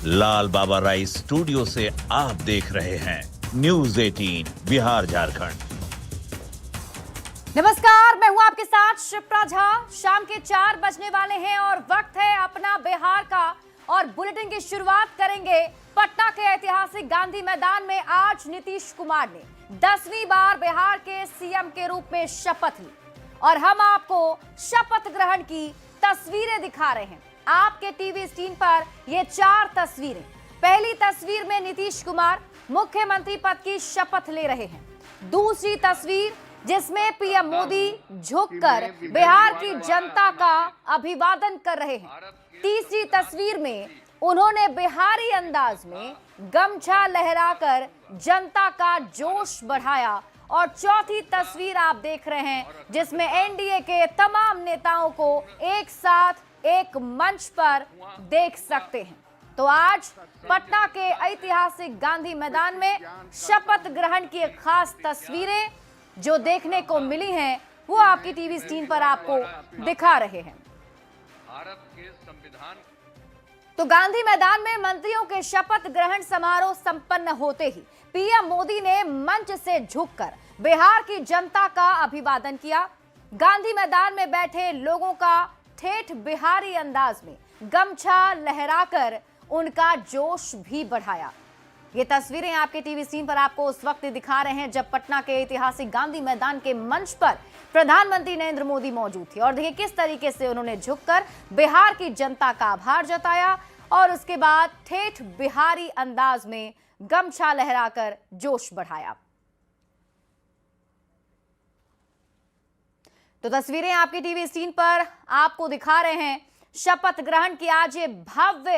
लाल बाबा राय studio से आप देख रहे हैं न्यूज 18 बिहार झारखंड। नमस्कार, मैं हूं आपके साथ शिप्रा झा। शाम के 4 बजने वाले हैं और वक्त है अपना बिहार का। और बुलेटिन की शुरुआत करेंगे पटना के ऐतिहासिक गांधी मैदान में। आज नीतीश कुमार ने 10वीं बार बिहार के सीएम के रूप में शपथ ली और हम आपको शपथ ग्रहण की तस्वीरें दिखा रहे हैं। आपके टीवी स्क्रीन पर ये 4 तस्वीरें। पहली तस्वीर में नीतीश कुमार मुख्यमंत्री पद की शपथ ले रहे हैं। दूसरी तस्वीर जिसमें पीएम मोदी झुककर बिहार की जनता का अभिवादन कर रहे हैं। तीसरी तस्वीर में उन्होंने बिहारी अंदाज में गमछा लहराकर जनता का जोश बढ़ाया। और चौथी तस्वीर आप देख रहे हैं जिसमें एनडीए के तमाम नेताओं को एक साथ एक मंच पर देख सकते हैं। तो आज पटना के ऐतिहासिक गांधी मैदान में शपथ ग्रहण की एक खास तस्वीरें जो देखने को मिली हैं वो आपकी टीवी स्क्रीन पर आपको दिखा रहे हैं। भारत के संविधान तो गांधी मैदान में मंत्रियों के शपथ ग्रहण समारोह संपन्न होते ही पीएम मोदी ने मंच से झुककर बिहार की जनता का अभिवादन किया। गांधी मैदान में बैठे लोगों का ठेठ बिहारी अंदाज में गमछा लहराकर उनका जोश भी बढ़ाया। ये तस्वीरें आपके टीवी स्क्रीन पर आपको उस वक्त दिखा रहे हैं जब पटना के ऐतिहासिक गांधी मैदान के मंच पर प्रधानमंत्री नरेंद्र मोदी मौजूद थे। और देखिए किस तरीके से उन्होंने झुककर बिहार की जनता का आभार जताया और उसके बाद ठेठ बिहारी अंदाज में गमछा लहराकर जोश बढ़ाया। तो तस्वीरें आपकी टीवी स्क्रीन पर आपको दिखा रहे हैं। शपथ ग्रहण की आज ये भव्य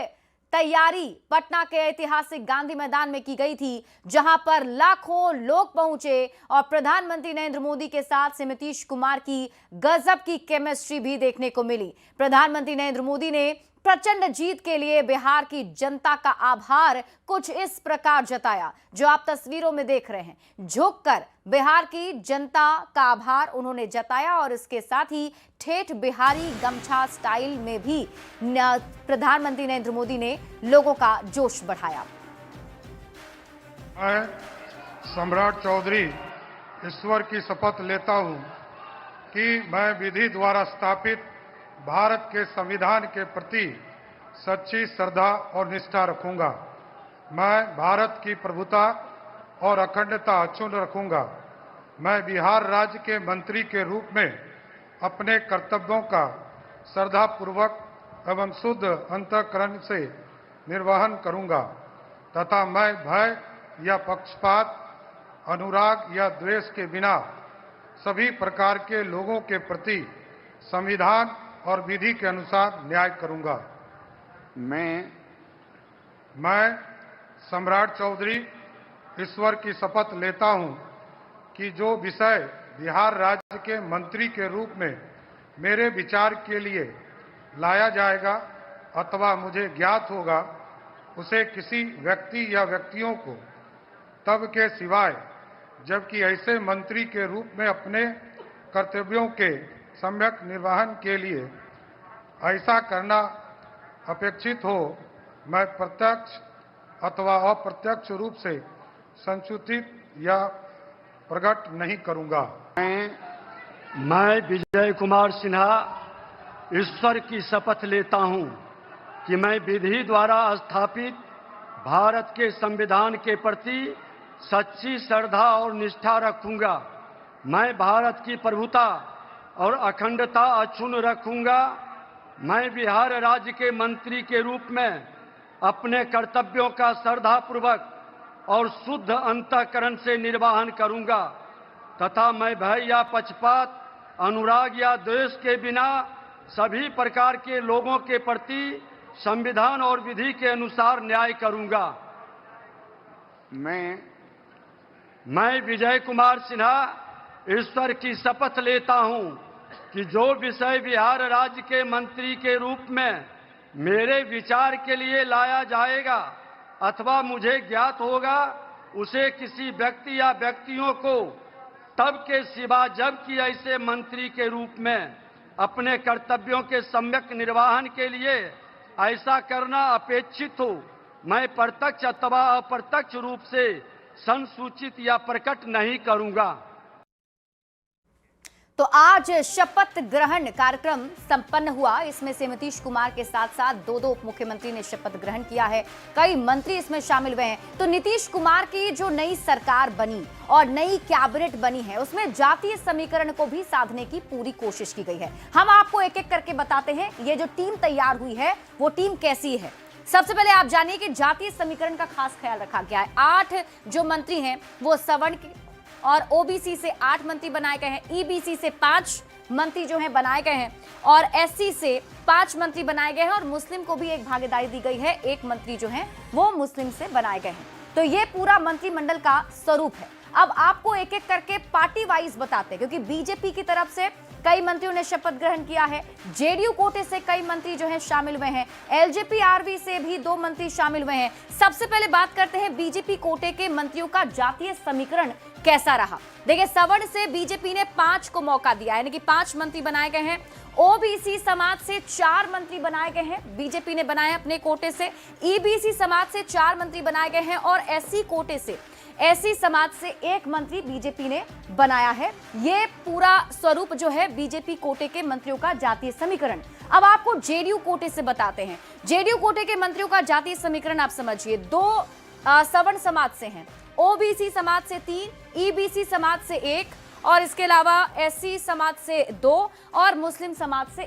तैयारी पटना के ऐतिहासिक गांधी मैदान में की गई थी जहां पर लाखों लोग पहुंचे और प्रधानमंत्री नरेंद्र मोदी के साथ नीतीश कुमार की गजब की केमिस्ट्री भी देखने को मिली। प्रधानमंत्री नरेंद्र मोदी ने प्रचंड जीत के लिए बिहार की जनता का आभार कुछ इस प्रकार जताया जो आप तस्वीरों में देख रहे हैं। झुककर बिहार की जनता का आभार उन्होंने जताया और इसके साथ ही ठेठ बिहारी गमछा स्टाइल में भी प्रधानमंत्री नरेंद्र मोदी ने लोगों का जोश बढ़ाया। मैं सम्राट चौधरी ईश्वर की शपथ लेता हूं कि मैं विधि द्वारा स्थापित भारत के संविधान के प्रति सच्ची श्रद्धा और निष्ठा रखूंगा। मैं भारत की प्रभुता और अखंडता अक्षुण्ण रखूंगा। मैं बिहार राज्य के मंत्री के रूप में अपने कर्तव्यों का श्रद्धापूर्वक एवं शुद्ध अंतःकरण से निर्वहन करूंगा तथा मैं भय या पक्षपात, अनुराग या द्वेष के बिना सभी प्रकार के लोगों के प्रति संविधान और विधि के अनुसार न्याय करूंगा। मैं सम्राट चौधरी ईश्वर की शपथ लेता हूं कि जो विषय बिहार राज्य के मंत्री के रूप में मेरे विचार के लिए लाया जाएगा अथवा मुझे ज्ञात होगा उसे किसी व्यक्ति या व्यक्तियों को तब के सिवाय जबकि ऐसे मंत्री के रूप में अपने कर्तव्यों के सम्यक निर्वहन के लिए ऐसा करना अपेक्षित हो, मैं प्रत्यक्ष अथवा अप्रत्यक्ष रूप से संसूचित या प्रकट नहीं करूंगा। मैं विजय कुमार सिन्हा ईश्वर की शपथ लेता हूं कि मैं विधि द्वारा स्थापित भारत के संविधान के प्रति सच्ची श्रद्धा और निष्ठा रखूंगा। मैं भारत की प्रभुता और अखंडता अक्षुण्ण रखूंगा। मैं बिहार राज्य के मंत्री के रूप में अपने कर्तव्यों का श्रद्धापूर्वक और शुद्ध अंतःकरण से निर्वहन करूंगा तथा मैं भय या पक्षपात, अनुराग या द्वेष के बिना सभी प्रकार के लोगों के प्रति संविधान और विधि के अनुसार न्याय करूंगा। मैं विजय कुमार सिन्हा ईश्वर की शपथ लेता हूं कि जो विषय बिहार राज्य के मंत्री के रूप में मेरे विचार के लिए लाया जाएगा अथवा मुझे ज्ञात होगा उसे किसी व्यक्ति या व्यक्तियों को तब के सिवा जबकि ऐसे मंत्री के रूप में अपने कर्तव्यों के सम्यक निर्वहन के लिए ऐसा करना अपेक्षित हो, मैं प्रत्यक्ष अथवा अप्रत्यक्ष रूप से संसूचित या प्रकट नहीं करूंगा। तो आज शपथ ग्रहण कार्यक्रम संपन्न हुआ। इसमें से नीतीश कुमार के साथ साथ दो उप मुख्यमंत्री ने शपथ ग्रहण किया है। कई मंत्री इसमें शामिल हुए हैं। तो नीतीश कुमार की जो नई सरकार बनी और नई कैबिनेट बनी है, उसमें जातीय समीकरण को भी साधने की पूरी कोशिश की गई है। हम आपको एक एक करके बताते हैं ये जो टीम तैयार हुई है वो टीम कैसी है। सबसे पहले आप जानिए कि जातीय समीकरण का खास ख्याल रखा गया है। 8 जो मंत्री हैं वो सवर्ण और ओबीसी से 8 मंत्री बनाए गए हैं, ईबीसी से 5 मंत्री जो हैं बनाए गए हैं और एससी से 5 मंत्री बनाए गए हैं और मुस्लिम को भी एक भागीदारी दी गई है, 1 मंत्री जो हैं वो मुस्लिम से बनाए गए हैं। तो ये पूरा मंत्रिमंडल का स्वरूप है। अब आपको एक एक करके पार्टी वाइज बताते हैं, क्योंकि बीजेपी की तरफ से कई मंत्रियों ने शपथ ग्रहण किया है, जेडीयू कोटे से कई मंत्री जो हैं शामिल हुए हैं, एलजेपी आरवी से भी 2 मंत्री शामिल हुए हैं। सबसे पहले बात करते हैं बीजेपी कोटे के मंत्रियों का जातीय समीकरण कैसा रहा। देखिए, सवर्ण से बीजेपी ने 5 को मौका दिया, यानी कि 5 मंत्री बनाए गए हैं। ओबीसी समाज से 4 मंत्री बनाए गए हैं, बीजेपी ने बनाए अपने कोटे से। ईबीसी समाज से 4 मंत्री बनाए गए हैं और एससी कोटे से, एससी समाज से 1 मंत्री बीजेपी ने बनाया है। ये पूरा स्वरूप जो है बीजेपी कोटे के मंत्रियों का जातीय समीकरण। अब आपको जेडीयू कोटे से बताते हैं। जेडीयू कोटे के मंत्रियों का जातीय समीकरण आप समझिए। 2 सवर्ण समाज से हैं, ओबीसी समाज से 3, ईबीसी समाज से 1 और इसके अलावा एससी समाज से 2 और मुस्लिम समाज से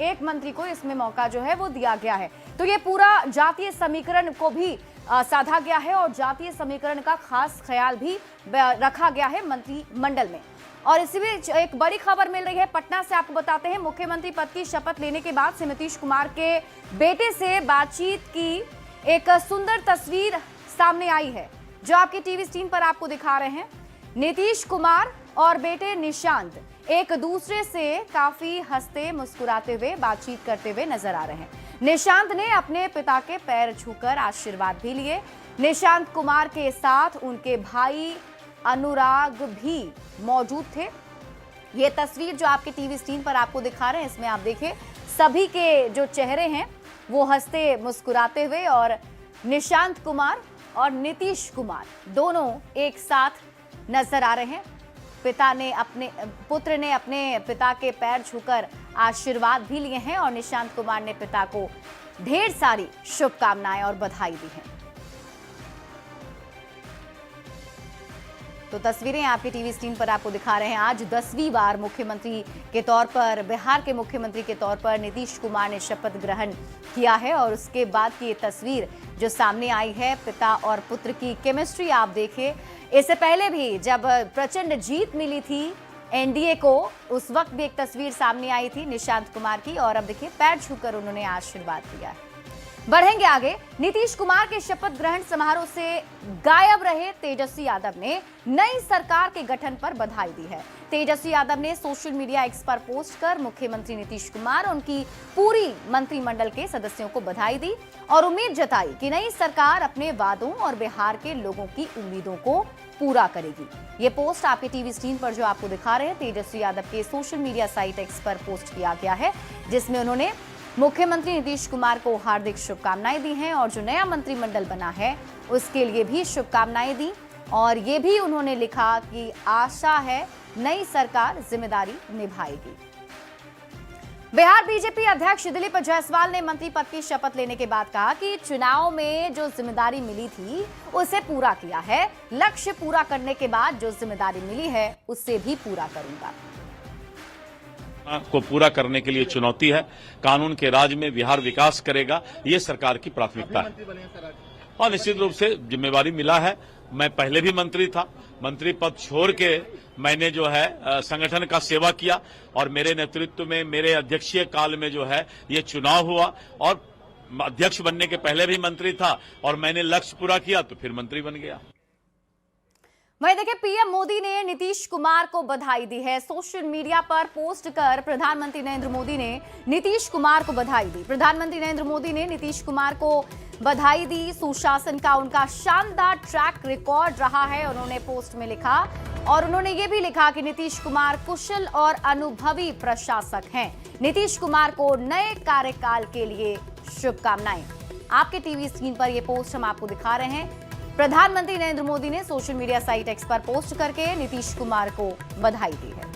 1 मंत्री को इसमें मौका जो है वो दिया गया है। तो ये पूरा जातीय समीकरण को भी साधा गया है और जातीय समीकरण का खास ख्याल भी रखा गया है मंत्रिमंडल में। और इसी बीच एक बड़ी खबर मिल रही है पटना से, आपको बताते हैं। मुख्यमंत्री पद की शपथ लेने के बाद से नीतीश कुमार के बेटे से बातचीत की एक सुंदर तस्वीर सामने आई है, जो आपकी टीवी स्क्रीन पर आपको दिखा रहे हैं। नीतीश कुमार और बेटे निशांत एक दूसरे से काफी हंसते मुस्कुराते हुए बातचीत करते हुए नजर आ रहे हैं। निशांत ने अपने पिता के पैर छूकर आशीर्वाद भी लिए। निशांत कुमार के साथ उनके भाई अनुराग भी मौजूद थे। ये तस्वीर जो आपके टीवी स्क्रीन पर आपको दिखा रहे हैं, इसमें आप देखिए सभी के जो चेहरे हैं वो हंसते मुस्कुराते हुए और निशांत कुमार और नीतीश कुमार दोनों एक साथ नजर आ रहे हैं। पुत्र ने अपने पिता के पैर छूकर आशीर्वाद भी लिए हैं और निशांत कुमार ने पिता को ढेर सारी शुभकामनाएं और बधाई दी हैं। तो तस्वीरें आपके टीवी स्क्रीन पर आपको दिखा रहे हैं। आज 10वीं बार मुख्यमंत्री के तौर पर, बिहार के मुख्यमंत्री के तौर पर नीतीश कुमार ने शपथ ग्रहण किया है और उसके बाद की ये तस्वीर जो सामने आई है, पिता और पुत्र की केमिस्ट्री आप देखिए। इससे पहले भी जब प्रचंड जीत मिली थी एनडीए को, उस वक्त भी एक तस्वीर सामने आई थी निशांत कुमार की और अब देखिए पैर छूकर उन्होंने आशीर्वाद दिया है। बढ़ेंगे आगे। नीतीश कुमार के शपथ ग्रहण समारोह से गायब रहे तेजस्वी यादव ने नई सरकार के गठन पर बधाई दी है। तेजस्वी यादव ने सोशल मीडिया एक्स पर पोस्ट कर मुख्यमंत्री नीतीश कुमार और उनकी पूरी मंत्रिमंडल के सदस्यों को बधाई दी और उम्मीद जताई कि नई सरकार अपने वादों और बिहार के लोगों की उम्मीदों को पूरा करेगी। ये पोस्ट आपके टीवी स्क्रीन पर जो आपको दिखा रहे हैं, तेजस्वी यादव के सोशल मीडिया साइट एक्स पर पोस्ट किया गया है, जिसमें उन्होंने मुख्यमंत्री नीतीश कुमार को हार्दिक शुभकामनाएं दी हैं और जो नया मंत्रिमंडल बना है उसके लिए भी शुभकामनाएं दी और ये भी उन्होंने लिखा कि आशा है नई सरकार जिम्मेदारी निभाएगी। बिहार बीजेपी अध्यक्ष दिलीप जायसवाल ने मंत्री पद की शपथ लेने के बाद कहा कि चुनाव में जो जिम्मेदारी मिली थी उसे पूरा किया है, लक्ष्य पूरा करने के बाद जो जिम्मेदारी मिली है उससे भी पूरा करूंगा। को पूरा करने के लिए चुनौती है। कानून के राज में बिहार विकास करेगा, ये सरकार की प्राथमिकता है और निश्चित रूप से जिम्मेवारी मिला है। मैं पहले भी मंत्री था, मंत्री पद छोड़ के मैंने जो है संगठन का सेवा किया और मेरे नेतृत्व में, मेरे अध्यक्षीय काल में जो है ये चुनाव हुआ और अध्यक्ष बनने के पहले भी मंत्री था और मैंने लक्ष्य पूरा किया तो फिर मंत्री बन गया। वहीं देखिए, पीएम मोदी ने नीतीश कुमार को बधाई दी है। सोशल मीडिया पर पोस्ट कर प्रधानमंत्री नरेंद्र मोदी ने नीतीश कुमार को बधाई दी। प्रधानमंत्री नरेंद्र मोदी ने नीतीश कुमार को बधाई दी। सुशासन का उनका शानदार ट्रैक रिकॉर्ड रहा है, उन्होंने पोस्ट में लिखा और उन्होंने ये भी लिखा कि नीतीश कुमार कुशल और अनुभवी प्रशासक हैं। नीतीश कुमार को नए कार्यकाल के लिए शुभकामनाएं। आपके टीवी स्क्रीन पर यह पोस्ट हम आपको दिखा रहे हैं। प्रधानमंत्री नरेंद्र मोदी ने सोशल मीडिया साइट एक्स पर पोस्ट करके नीतीश कुमार को बधाई दी है।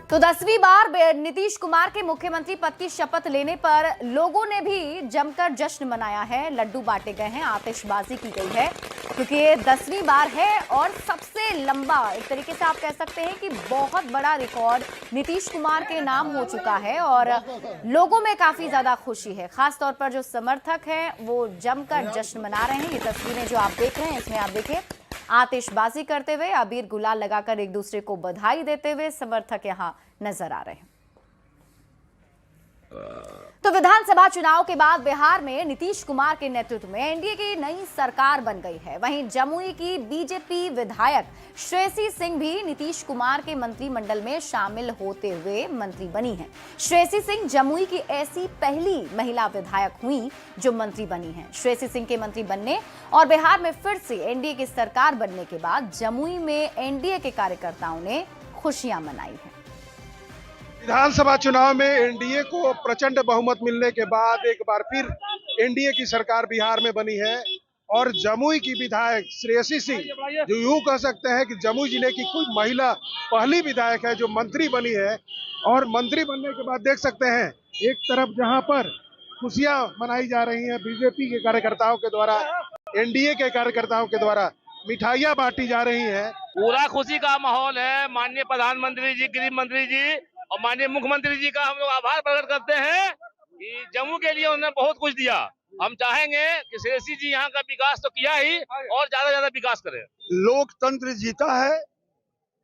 तो 10वीं बार नीतीश कुमार के मुख्यमंत्री पद की शपथ लेने पर लोगों ने भी जमकर जश्न मनाया है। लड्डू बांटे गए हैं, आतिशबाजी की गई है, क्योंकि ये 10वीं बार है और सबसे लंबा, एक तरीके से आप कह सकते हैं कि बहुत बड़ा रिकॉर्ड नीतीश कुमार के नाम हो चुका है और लोगों में काफी ज्यादा खुशी है। खासतौर पर जो समर्थक हैं वो जमकर जश्न मना रहे हैं। ये तस्वीरें जो आप देख रहे हैं, इसमें आप देखिए आतिशबाजी करते हुए, अबीर गुलाल लगाकर एक दूसरे को बधाई देते हुए समर्थक यहां नजर आ रहे हैं। तो विधानसभा चुनाव के बाद बिहार में नीतीश कुमार के नेतृत्व में एनडीए की नई सरकार बन गई है। वहीं जमुई की बीजेपी विधायक श्रेयसी सिंह भी नीतीश कुमार के मंत्रिमंडल में शामिल होते हुए मंत्री बनी हैं। श्रेयसी सिंह जमुई की ऐसी पहली महिला विधायक हुई जो मंत्री बनी हैं। श्रेयसी सिंह के मंत्री बनने और बिहार में फिर से एनडीए की सरकार बनने के बाद जमुई में एनडीए के कार्यकर्ताओं ने खुशियां मनाई हैं। विधानसभा चुनाव में एनडीए को प्रचंड बहुमत मिलने के बाद एक बार फिर एनडीए की सरकार बिहार में बनी है और जमुई की विधायक श्रेयसी सिंह, जो यूं कह सकते हैं कि जमुई जिले की कोई महिला पहली विधायक है जो मंत्री बनी है। और मंत्री बनने के बाद देख सकते हैं एक तरफ जहां पर खुशियां मनाई जा रही हैं बीजेपी के कार्यकर्ताओं के द्वारा, एनडीए के कार्यकर्ताओं के द्वारा मिठाइयां बांटी जा रही हैं। पूरा खुशी का माहौल है। माननीय प्रधानमंत्री जी, गृह मंत्री जी और माननीय मुख्यमंत्री जी का हम लोग आभार प्रकट करते हैं कि जम्मू के लिए उन्होंने बहुत कुछ दिया। हम चाहेंगे कि श्रेयसी जी यहाँ का विकास तो किया ही और ज्यादा विकास करें। लोकतंत्र जीता है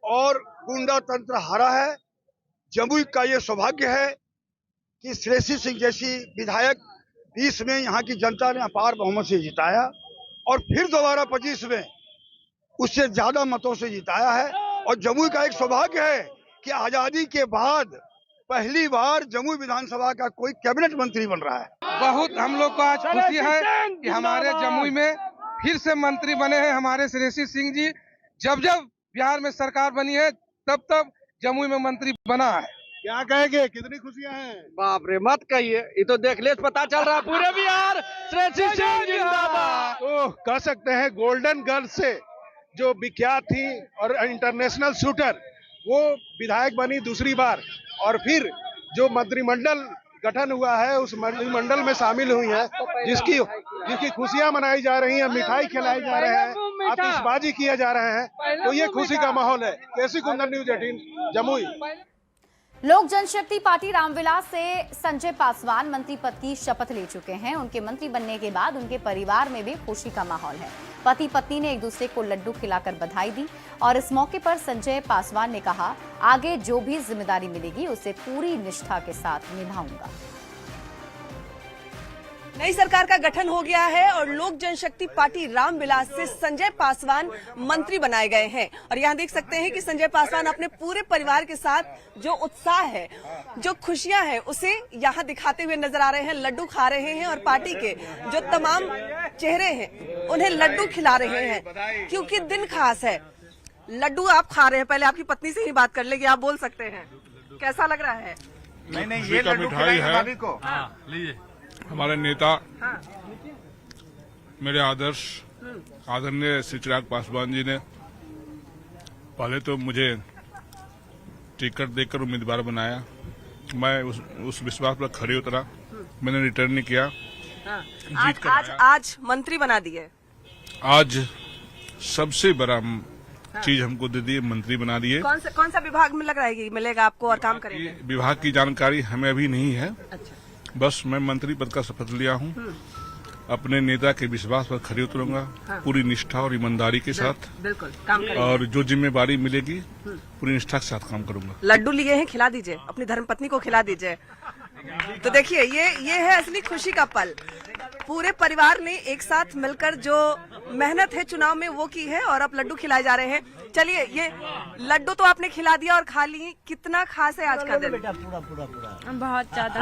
और गुंडा तंत्र हारा है। जमुई का ये सौभाग्य है कि श्रेयसी सिंह जैसी विधायक 20 में यहाँ की जनता ने अपार बहुमत से जिताया और फिर दोबारा 25 में उससे ज्यादा मतों से जिताया है। और जमुई का एक सौभाग्य है कि आजादी के बाद पहली बार जमुई विधानसभा का कोई कैबिनेट मंत्री बन रहा है। बहुत हम लोग को आज खुशी है कि हमारे जमुई में फिर से मंत्री बने हैं हमारे श्रेयसी सिंह जी। जब बिहार में सरकार बनी है तब जमुई में मंत्री बना है। क्या कहेंगे, कितनी खुशियां हैं? बाप रे, मत कहिए, ये तो देख ले पता चल रहा है पूरे बिहार श्रेयसी सिंह जिंदाबाद। तो कह सकते हैं गोल्डन गर्ल से जो विख्यात थी और इंटरनेशनल शूटर, वो विधायक बनी दूसरी बार और फिर जो मंत्रिमंडल गठन हुआ है उस मंत्रिमंडल में शामिल हुई है, जिसकी खुशियां मनाई जा रही हैं, मिठाई खिलाई जा रहे हैं, आतिशबाजी किया जा रहे हैं। तो ये खुशी का माहौल है। केसी कुंदन, न्यूज़ 18 जमुई। लोक जनशक्ति पार्टी रामविलास से संजय पासवान मंत्री पद की शपथ ले चुके हैं। उनके मंत्री बनने के बाद उनके परिवार में भी खुशी का माहौल है। पति पत्नी ने एक दूसरे को लड्डू खिलाकर बधाई दी और इस मौके पर संजय पासवान ने कहा, आगे जो भी जिम्मेदारी मिलेगी उसे पूरी निष्ठा के साथ निभाऊंगा। नई सरकार का गठन हो गया है और लोक जनशक्ति पार्टी रामविलास से संजय पासवान मंत्री बनाए गए हैं। और यहाँ देख सकते हैं कि संजय पासवान अपने पूरे परिवार के साथ जो उत्साह है, जो खुशियां हैं, उसे यहाँ दिखाते हुए नजर आ रहे हैं। लड्डू खा रहे हैं और पार्टी के जो तमाम चेहरे हैं उन्हें लड्डू खिला रहे हैं क्योंकि दिन खास है। लड्डू आप खा रहे हैं, पहले आपकी पत्नी से ही बात कर लेंगे, आप बोल सकते हैं कैसा लग रहा है? नहीं, ये लड्डू खिलाई है भाभी को। लीजिए। हमारे नेता मेरे आदर्श आदरणीय श्री चिराग पासवान जी ने पहले तो मुझे टिकट देकर उम्मीदवार बनाया। मैं उस विश्वास पर खड़े उतरा, मैंने रिटर्न नहीं किया। जीत कर आज मंत्री बना दिए। आज सबसे बड़ा चीज हमको दे दिए, मंत्री बना दिए। कौन सा विभाग में लग रहा है कि मिलेगा आपको और काम करेंगे? विभाग की जानकारी हमें अभी नहीं है। अच्छा। बस मैं मंत्री पद का शपथ लिया हूँ। अपने नेता के विश्वास पर खड़े उतरूंगा। हाँ। पूरी निष्ठा और ईमानदारी के साथ बिल्कुल काम करेंगे और जो जिम्मेवारी मिलेगी पूरी निष्ठा के साथ काम करूंगा। लड्डू लिए हैं, खिला दीजिए, अपनी धर्मपत्नी को खिला दीजिए। तो देखिए ये है असली खुशी का पल। पूरे परिवार ने एक साथ मिलकर जो मेहनत है चुनाव में वो की है और अब लड्डू खिलाए जा रहे हैं। चलिए, ये लड्डू तो आपने खिला दिया और खा ली, कितना खास है आज का दिन? बहुत ज्यादा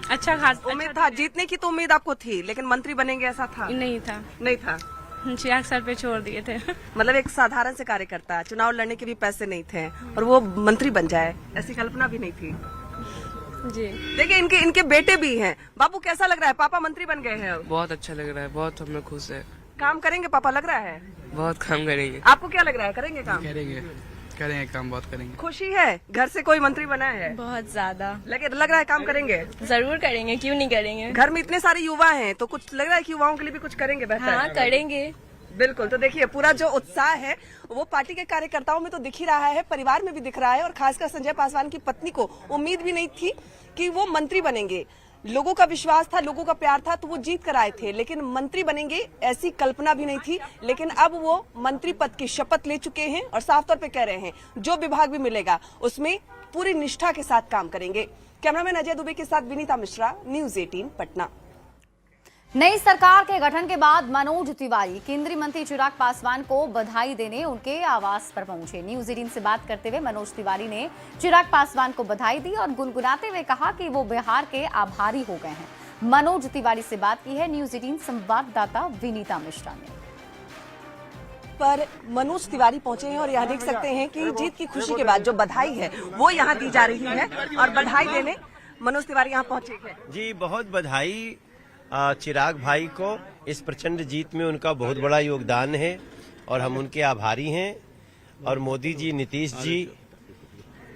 अच्छा खास। उम्मीद था जीतने की, तो उम्मीद आपको थी, लेकिन मंत्री बनेंगे ऐसा था? नहीं था। चिराग सर पे छोड़ दिए थे। मतलब एक साधारण से कार्यकर्ता, चुनाव लड़ने के भी पैसे नहीं थे और वो मंत्री बन जाए, ऐसी कल्पना भी नहीं थी। जी देखिए इनके बेटे भी हैं। बाबू कैसा लग रहा है, पापा मंत्री बन गए हैं अब? बहुत अच्छा लग रहा है, बहुत हम लोग खुश है। काम करेंगे पापा, लग रहा है? बहुत काम करेंगे। आपको क्या लग रहा है, करेंगे काम? करेंगे काम, बहुत करेंगे। खुशी है घर से कोई मंत्री बना है? बहुत ज्यादा लग रहा है काम करेंगे? जरूर करेंगे, क्यों नहीं करेंगे। घर में इतने सारे युवा हैं तो कुछ लग रहा है कि युवाओं के लिए भी कुछ करेंगे बेहतर? हाँ करेंगे बिल्कुल। तो देखिए पूरा जो उत्साह है वो पार्टी के कार्यकर्ताओं में तो दिख ही रहा है, परिवार में भी दिख रहा है। और खासकर संजय पासवान की पत्नी को उम्मीद भी नहीं थी कि वो मंत्री बनेंगे। लोगों का विश्वास था, लोगों का प्यार था तो वो जीत कर आए थे, लेकिन मंत्री बनेंगे ऐसी कल्पना भी नहीं थी। लेकिन अब वो मंत्री पद की शपथ ले चुके हैं और साफ तौर पे कह रहे हैं जो विभाग भी मिलेगा उसमें पूरी निष्ठा के साथ काम करेंगे। कैमरामैन अजय दुबे के साथ विनीता मिश्रा, न्यूज 18 पटना। नई सरकार के गठन के बाद मनोज तिवारी केंद्रीय मंत्री चिराग पासवान को बधाई देने उनके आवास पर पहुंचे। न्यूज 18 से बात करते हुए मनोज तिवारी ने चिराग पासवान को बधाई दी और गुनगुनाते हुए कहा कि वो बिहार के आभारी हो गए हैं। मनोज तिवारी से बात की है न्यूज 18 संवाददाता विनीता मिश्रा ने। पर मनोज तिवारी पहुंचे हैं और यहाँ देख सकते हैं कि जीत की खुशी के बाद जो बधाई है वो यहाँ दी जा रही है और बधाई देने मनोज तिवारी यहाँ पहुंचे हैं। जी बहुत बधाई चिराग भाई को, इस प्रचंड जीत में उनका बहुत बड़ा योगदान है और हम उनके आभारी हैं। और मोदी जी, नीतीश जी,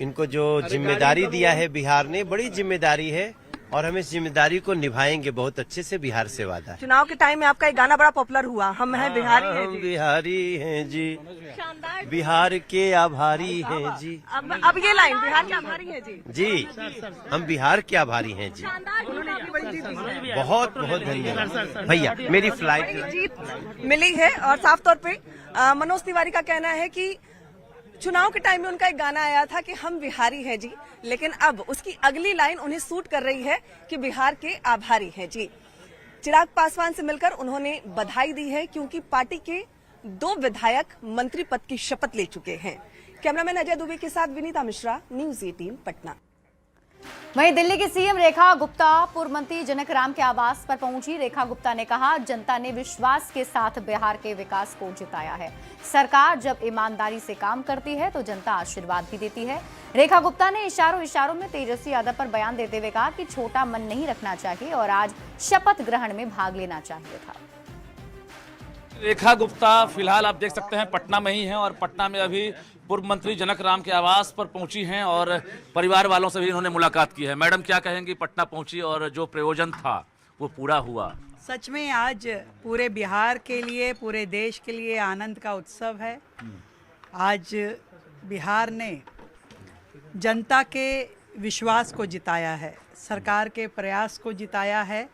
इनको जो जिम्मेदारी दिया है बिहार ने, बड़ी जिम्मेदारी है और हम इस जिम्मेदारी को निभाएंगे बहुत अच्छे से। बिहार से वादा है। चुनाव के टाइम में आपका एक गाना बड़ा पॉपुलर हुआ, हम हैं बिहारी हैं हम जी। बिहारी हैं जी, बिहार के आभारी हैं जी। अब ये लाइन, बिहार के आभारी हैं जी। जी हम बिहार के आभारी हैं जी। उन्होंने अपनी बड़ी जीत दी। बहुत बहुत धन्यवाद भैया, मेरी फ्लाइट जीत मिली है। और साफ तौर पे मनोज तिवारी का कहना है कि चुनाव के टाइम में उनका एक गाना आया था कि हम बिहारी हैं जी, लेकिन अब उसकी अगली लाइन उन्हें सूट कर रही है कि बिहार के आभारी हैं जी। चिराग पासवान से मिलकर उन्होंने बधाई दी है क्योंकि पार्टी के 2 विधायक मंत्री पद की शपथ ले चुके हैं। कैमरामैन अजय दुबे के साथ विनीता मिश्रा, न्यूज 18 पटना। वहीं दिल्ली की सीएम रेखा गुप्ता पूर्व मंत्री जनक राम के आवास पर पहुंची। रेखा गुप्ता ने कहा, जनता ने विश्वास के साथ बिहार के विकास को जिताया है। सरकार जब ईमानदारी से काम करती है तो जनता आशीर्वाद भी देती है। रेखा गुप्ता ने इशारों में तेजस्वी यादव पर बयान देते हुए कहा कि छोटा मन नहीं रखना चाहिए और आज शपथ ग्रहण में भाग लेना चाहिए था। रेखा गुप्ता फिलहाल आप देख सकते हैं पटना में ही हैं और पटना में अभी पूर्व मंत्री जनक राम के आवास पर पहुंची हैं और परिवार वालों से भी इन्होंने मुलाकात की है। मैडम क्या कहेंगी, पटना पहुंची और जो प्रयोजन था वो पूरा हुआ? सच में आज पूरे बिहार के लिए, पूरे देश के लिए आनंद का उत्सव है। आज बिहार ने जनता के विश्वास को जिताया है, सरकार के प्रयास को जिताया है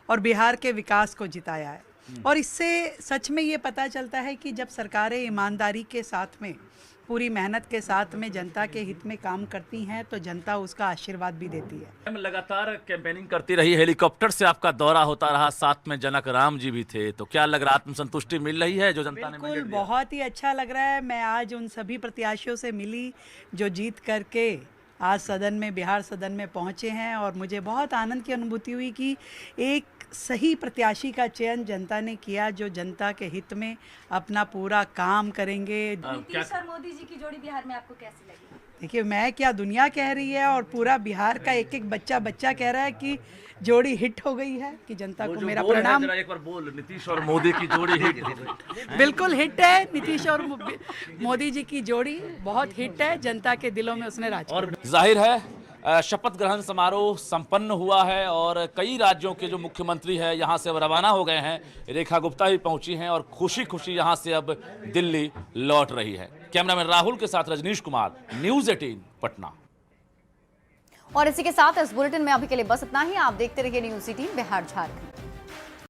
और बिहार के विकास को जिताया है। और इससे सच में ये पता चलता है कि जब सरकारें ईमानदारी के साथ में, पूरी मेहनत के साथ में जनता के हित में काम करती हैं तो जनता उसका आशीर्वाद भी देती है। लगातार कैंपेनिंग करती रही, हेलीकॉप्टर से आपका दौरा होता रहा, साथ में जनक राम जी भी थे, तो क्या लग रहा, आत्मसंतुष्टि मिल रही है जो जनता ने? बिल्कुल, बहुत ही अच्छा लग रहा है। मैं आज उन सभी प्रत्याशियों से मिली जो जीत करके आज सदन में, बिहार सदन में पहुंचे हैं और मुझे बहुत आनंद की अनुभूति हुई कि एक सही प्रत्याशी का चयन जनता ने किया जो जनता के हित में अपना पूरा काम करेंगे। नीतीश और मोदी जी की जोड़ी बिहार में आपको कैसी लगी? देखिए, मैं क्या, दुनिया कह रही है और पूरा बिहार का एक एक बच्चा कह रहा है कि जोड़ी हिट हो गई है, कि जनता को मेरा प्रणाम। एक बार बोल, नीतीश और मोदी की जोड़ी हिट हो गई। बिल्कुल हिट है, नीतीश और मोदी जी की जोड़ी बहुत हिट है, जनता के दिलों में उसने राज किया। और जाहिर है शपथ ग्रहण समारोह संपन्न हुआ है और कई राज्यों के जो मुख्यमंत्री हैं यहाँ से अब रवाना हो गए हैं। रेखा गुप्ता भी पहुंची हैं और खुशी यहाँ से अब दिल्ली लौट रही है। कैमरामैन राहुल के साथ रजनीश कुमार, न्यूज 18 पटना। और इसी के साथ इस बुलेटिन में अभी के लिए बस इतना ही। आप देखते रहिए न्यूज 18 बिहार झारखंड।